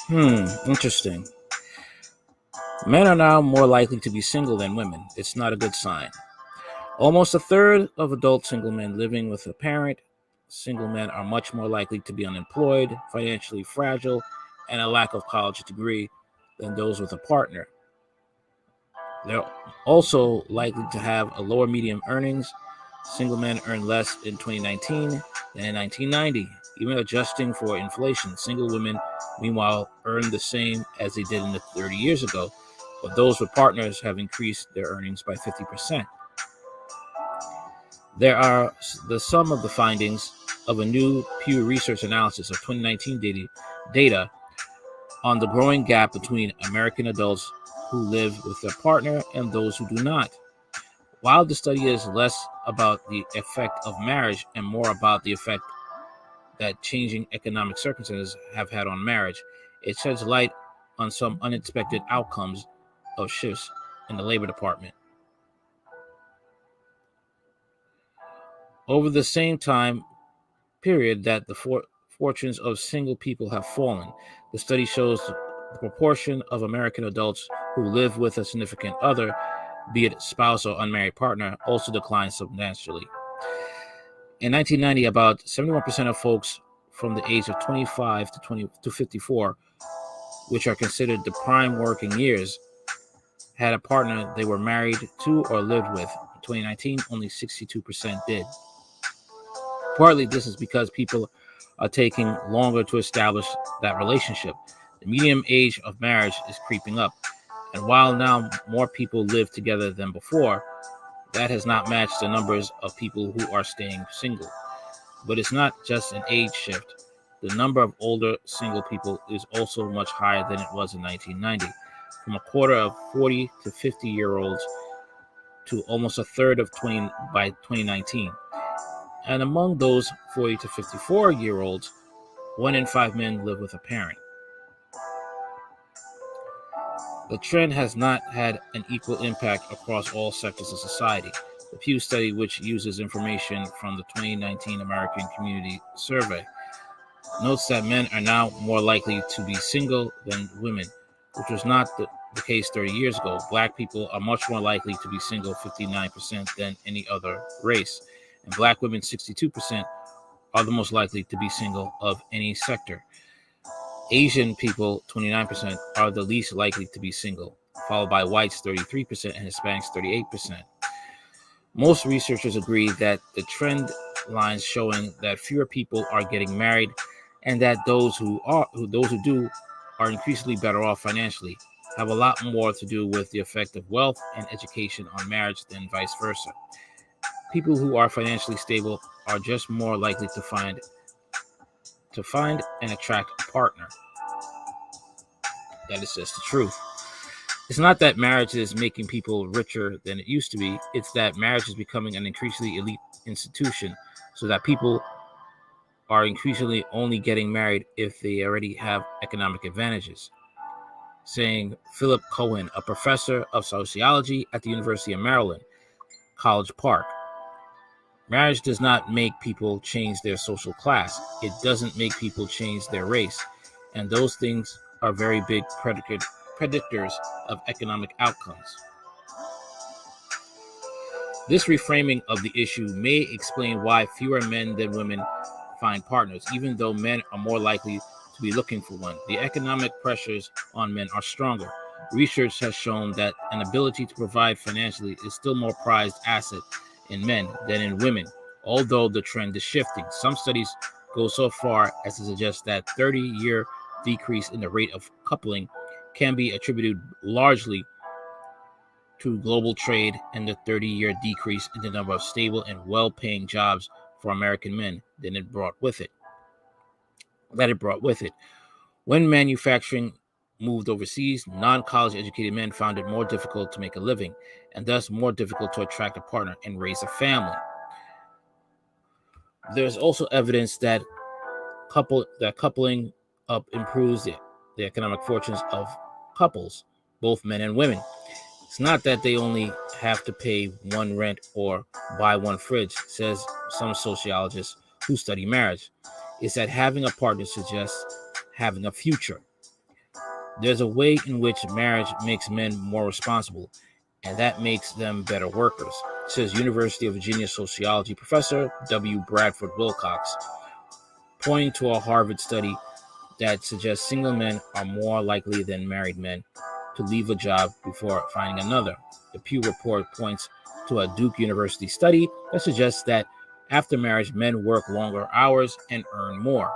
Hmm. Interesting. Men are now more likely to be single than women. It's not a good sign. Almost a third of adult single men living with a parent. Single men are much more likely to be unemployed, financially fragile, and a lack of college degree than those with a partner. They're also likely to have a lower median earnings. Single men earn less in 2019 than in 1990. Even adjusting for inflation, single women, meanwhile, earn the same as they did in the 30 years ago, but those with partners have increased their earnings by 50%. There are the sum of the findings of a new Pew Research analysis of 2019 data on the growing gap between American adults who live with their partner and those who do not. While the study is less about the effect of marriage and more about the effect that changing economic circumstances have had on marriage, it sheds light on some unexpected outcomes of shifts in the Labor Department. Over the same time period that the fortunes of single people have fallen, the study shows the proportion of American adults who live with a significant other, be it spouse or unmarried partner, also declines substantially. In 1990, about 71% of folks from the age of 25 to 54, which are considered the prime working years, had a partner they were married to or lived with. In 2019, only 62% did. Partly this is because people are taking longer to establish that relationship. The median age of marriage is creeping up, and while now more people live together than before, that has not matched the numbers of people who are staying single. But it's not just an age shift. The number of older single people is also much higher than it was in 1990, from a quarter of 40 to 50-year-olds to almost a third of 20 by 2019. And among those 40 to 54-year-olds, 1 in 5 men live with a parent. The trend has not had an equal impact across all sectors of society. The Pew study, which uses information from the 2019 American Community Survey, notes that men are now more likely to be single than women, which was not the case 30 years ago. Black people are much more likely to be single, 59%, than any other race. And Black women, 62%, are the most likely to be single of any sector. Asian people, 29%, are the least likely to be single, followed by whites, 33%, and Hispanics, 38%. Most researchers agree that the trend lines showing that fewer people are getting married and that those who do are increasingly better off financially have a lot more to do with the effect of wealth and education on marriage than vice versa. People who are financially stable are just more likely to find and attract a partner. That is just the truth. It's not that marriage is making people richer than it used to be. It's that marriage is becoming an increasingly elite institution, so that people are increasingly only getting married if they already have economic advantages. Saying Philip Cohen, a professor of sociology at the University of Maryland, College Park. Marriage does not make people change their social class. It doesn't make people change their race. And those things are very big predictors of economic outcomes. This reframing of the issue may explain why fewer men than women find partners, even though men are more likely to be looking for one. The economic pressures on men are stronger. Research has shown that an ability to provide financially is still more prized asset in men than in women, although the trend is shifting. Some studies go so far as to suggest that 30-year decrease in the rate of coupling can be attributed largely to global trade and the 30-year decrease in the number of stable and well-paying jobs for American men than it brought with it. that it brought with it. When manufacturing moved overseas, non-college educated men found it more difficult to make a living, and thus more difficult to attract a partner and raise a family. There's also evidence that coupling up improves the economic fortunes of couples, both men and women. It's not that they only have to pay one rent or buy one fridge, says some sociologists who study marriage. It's that having a partner suggests having a future. There's a way in which marriage makes men more responsible, and that makes them better workers, says University of Virginia sociology professor W. Bradford Wilcox, pointing to a Harvard study that suggests single men are more likely than married men to leave a job before finding another. The Pew Report points to a Duke University study that suggests that after marriage, men work longer hours and earn more.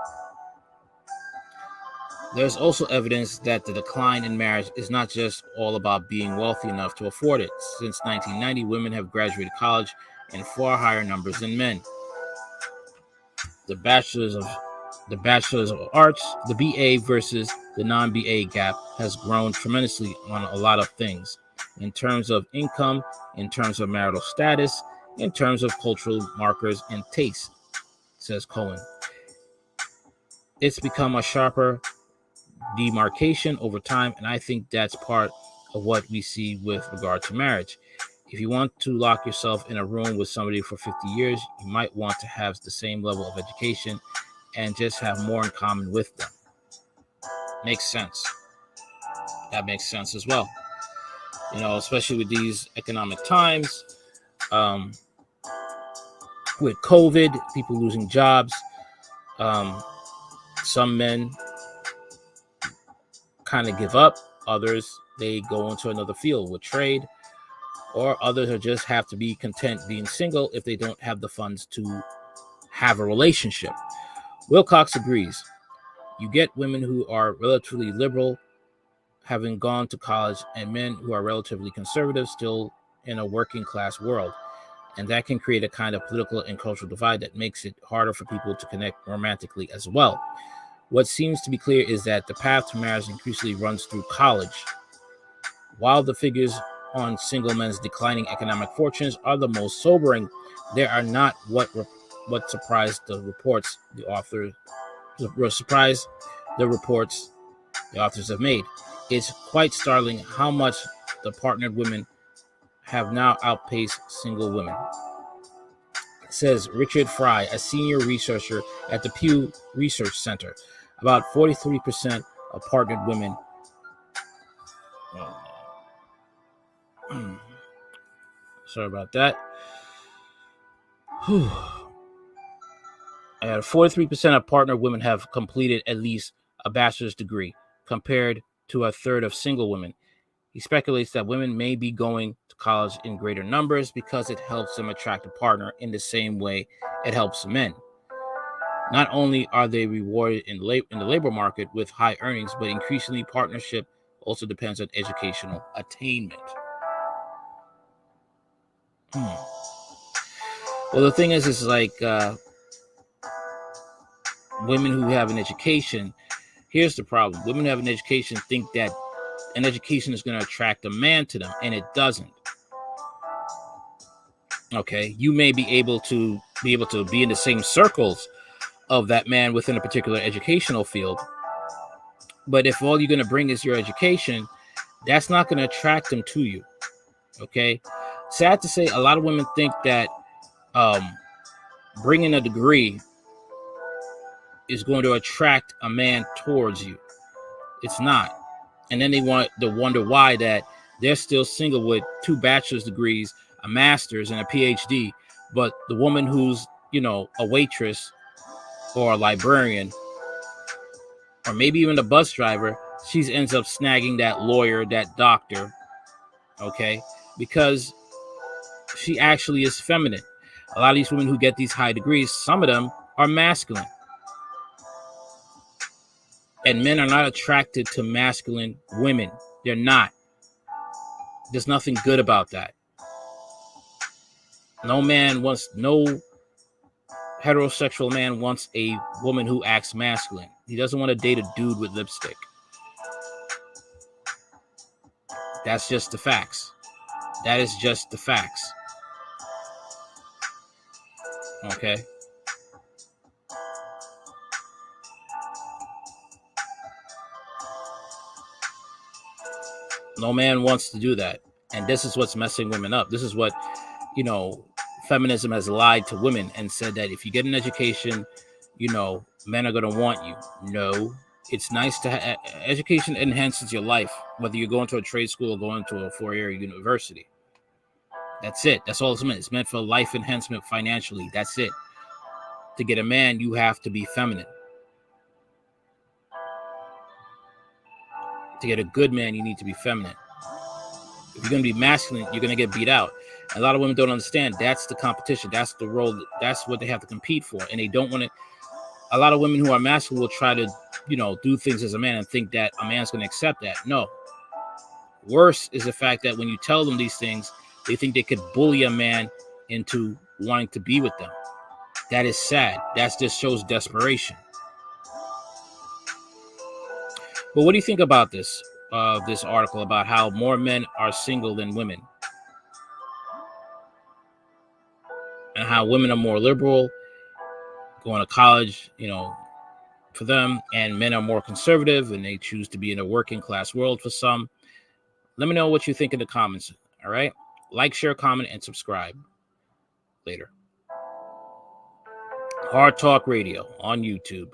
There's also evidence that the decline in marriage is not just all about being wealthy enough to afford it. Since 1990, women have graduated college in far higher numbers than men. The bachelor's of arts, the BA versus the non-BA gap has grown tremendously on a lot of things, in terms of income, in terms of marital status, in terms of cultural markers and taste, says Cohen. It's become a sharper demarcation over time, and I think that's part of what we see with regard to marriage. If you want to lock yourself in a room with somebody for 50 years, you might want to have the same level of education and just have more in common with them. Makes sense. That makes sense as well. Especially with these economic times, with COVID, people losing jobs, some men kind of give up. Others, they go into another field with trade, or others are just have to be content being single if they don't have the funds to have a relationship. Wilcox agrees. You get women who are relatively liberal, having gone to college, and men who are relatively conservative, still in a working class world. And that can create a kind of political and cultural divide that makes it harder for people to connect romantically as well. What seems to be clear is that the path to marriage increasingly runs through college. While the figures on single men's declining economic fortunes are the most sobering, they are not what surprised the reports the authors have made. It's quite startling how much the partnered women have now outpaced single women, says Richard Fry, a senior researcher at the Pew Research Center. About 43% of partnered women sorry about that. 43% of partnered women have completed at least a bachelor's degree, compared to a third of single women. He speculates that women may be going to college in greater numbers because it helps them attract a partner in the same way it helps men. Not only are they rewarded in the labor market with high earnings, but increasingly partnership also depends on educational attainment. Well, the thing is like women who have an education, here's the problem. Women who have an education think that an education is going to attract a man to them, and it doesn't. Okay, you may be able to be in the same circles of that man within a particular educational field, but if all you're going to bring is your education, that's not going to attract them to you. Okay, sad to say, a lot of women think that bringing a degree is going to attract a man towards you. It's not. And then they want to wonder why that they're still single with 2 bachelor's degrees, a master's, and a PhD, but the woman who's, a waitress or a librarian, or maybe even a bus driver, she ends up snagging that lawyer, that doctor, okay, because she actually is feminine. A lot of these women who get these high degrees, some of them are masculine. And men are not attracted to masculine women. They're not. There's nothing good about that. No heterosexual man wants a woman who acts masculine. He doesn't want to date a dude with lipstick. That's just the facts. That is just the facts. Okay. No man wants to do that. And this is what's messing women up. This is what, feminism has lied to women and said that if you get an education, men are going to want you. No, it's nice to education enhances your life, whether you're going to a trade school or going to a four-year university. That's it. That's all it's meant. It's meant for life enhancement financially. That's it. To get a man, you have to be feminine. To get a good man, you need to be feminine. If you're going to be masculine, you're going to get beat out. A lot of women don't understand that's the competition. That's the role. That's what they have to compete for. And they don't want to. A lot of women who are masculine will try to, do things as a man and think that a man's going to accept that. No. Worse is the fact that when you tell them these things, they think they could bully a man into wanting to be with them. That is sad. That just shows desperation. But what do you think about this article about how more men are single than women? And how women are more liberal, going to college, for them, and men are more conservative and they choose to be in a working class world for some. Let me know what you think in the comments. All right. Like, share, comment, and subscribe. Later. Hard Talk Radio on YouTube.